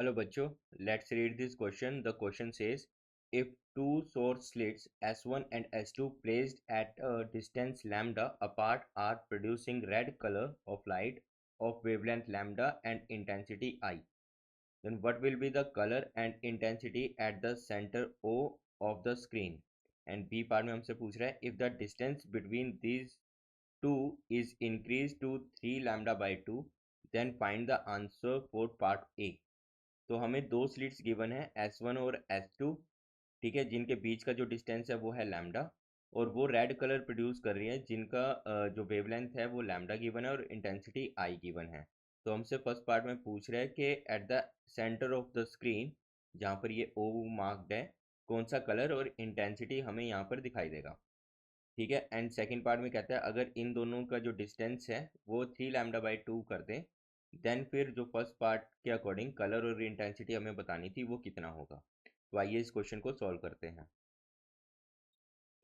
Hello bachcho, let's read this question. The question says, if two source slits S1 and S2 placed at a distance lambda apart are producing red color of light of wavelength lambda and intensity I, then what will be the color and intensity at the center O of the screen? And B part में हमसे पूछ रहा है, if the distance between these two is increased to 3 lambda by 2, then find the answer for part A. तो हमें दो slits given है S1 और S2, ठीक है, जिनके बीच का जो डिस्टेंस है वो है लैम्डा, और वो रेड कलर प्रोड्यूस कर रही है जिनका जो वेवलेंथ है वो लैम्डा गिवन है और इंटेंसिटी आई गिवन है। तो हमसे फर्स्ट पार्ट में पूछ रहा है कि eight the centre of the screen, जहाँ पर ये ओ मार्क्ड है, कौन सा कलर और इंटेंसिटी हमें यहाँ पर दिखाई देगा, ठीक है। एंड सेकंड पार्ट में कहता है अगर इन दोनों का जो डिस्टेंस है वो 3 लैम्डा बाई 2 कर दें, देन फिर जो फर्स्ट पार्ट के अकॉर्डिंग कलर और इंटेंसिटी हमें बतानी थी वो कितना होगा। तो आइए इस क्वेश्चन को सॉल्व करते हैं।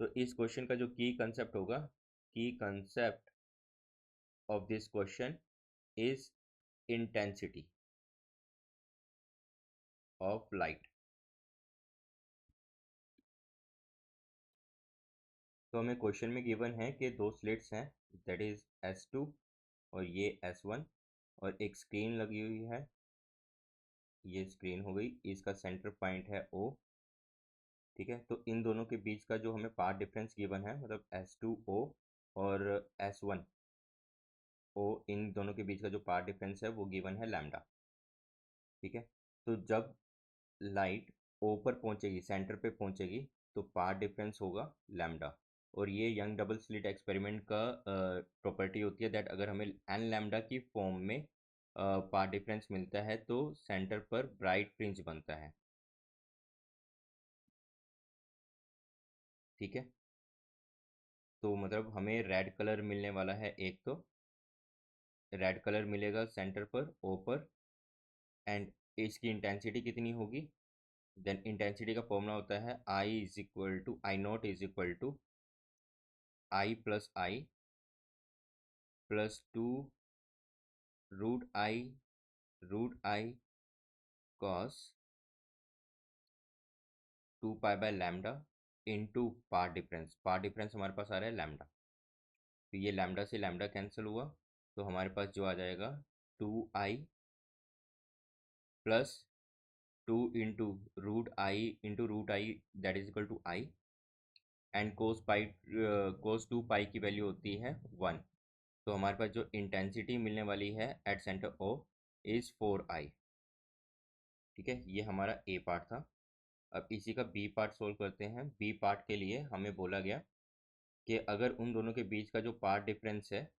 तो इस क्वेश्चन का जो की कंसेप्ट होगा, की concept of this question is intensity of light. तो हमें क्वेश्चन में गिवन है कि दो स्लिट्स हैं, दैट इज S2 और ये S1, और एक स्क्रीन लगी हुई है, ये स्क्रीन हो गई, इसका सेंटर पॉइंट है O, ठीक है। तो इन दोनों के बीच का जो हमें पाथ डिफरेंस गिवन है, मतलब S2O और S1O, इन दोनों के बीच का जो पाथ डिफरेंस है वो गिवन है लैम्डा, ठीक है। तो जब लाइट O पर पहुंचेगी, सेंटर पे पहुंचेगी, तो पाथ डिफरेंस होगा लैम्डा। और ये यंग डबल स्लिट एक्सपेरिमेंट का प्रॉपर्टी होती है दैट अगर हमें एन लैम्डा की फॉर्म में पाथ डिफरेंस मिलता है तो सेंटर पर ब्राइट फ्रिंज बनता है, ठीक है। तो मतलब हमें रेड कलर मिलने वाला है, एक तो रेड कलर मिलेगा सेंटर पर ओ पर, एंड इसकी इंटेंसिटी कितनी होगी, देन इंटेंसिटी का फॉर्मूला होता है I is equal to I naught is equal to I plus two root I cos 2 pi by lambda into path difference हमारे पास आ रहा है लैम्डा। तो ये लैम्डा से लैम्डा कैंसिल हुआ, तो हमारे पास जो आ जाएगा 2i plus 2 into root I that is equal to I, and cos 2 pi की वैल्यू होती है 1। तो हमारे पास जो इंटेंसिटी मिलने वाली है at centre O is 4i, ठीक है। ये हमारा ए पार्ट था। अब इसी का बी पार्ट सोल्व करते हैं। बी पार्ट के लिए हमें बोला गया कि अगर उन दोनों के बीच का जो पार्ट डिफरेंस है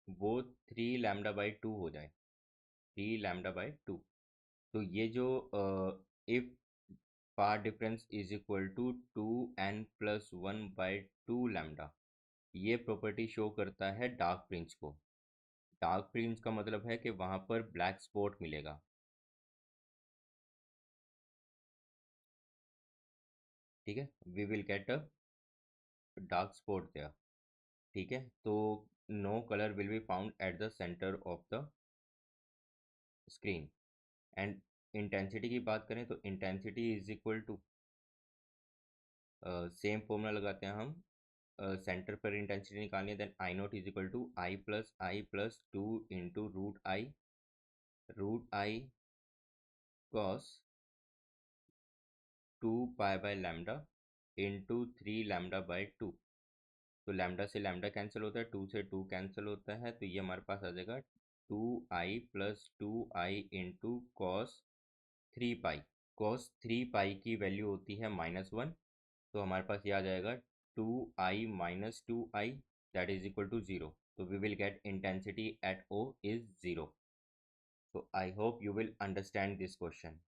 वो 3 लैम्डा बाई 2 हो जाए, 3 लैम्डा बाई 2, तो ये जो if path difference is equal to 2n+1/2 lambda, ये प्रॉपर्टी शो करता है डार्क फ्रिंज को। डार्क फ्रिंज का मतलब है कि वहाँ पर ब्लैक स्पॉट मिलेगा, ठीक है, we will get a dark spot there, ठीक है। तो no colour will be found at the centre of the screen. And intensity की बात करें तो intensity is equal to, same formula लगाते हैं हम, सेंटर पर इंटेंसिटी निकालनी है, then I naught is equal to I plus 2 into root I cos 2 pi by lambda into 3 lambda by 2। तो लैम्डा से लैम्डा कैंसिल होता है, 2 से 2 कैंसिल होता है, तो ये हमारे पास आ जाएगा 2i+2i इंटू कॉस 3 पाई। कॉस 3 पाई की वैल्यू होती है -1, तो हमारे पास ये आ जाएगा 2i-2i that is equal to 0। तो we will get intensity at O is 0। So I hope you will understand this question.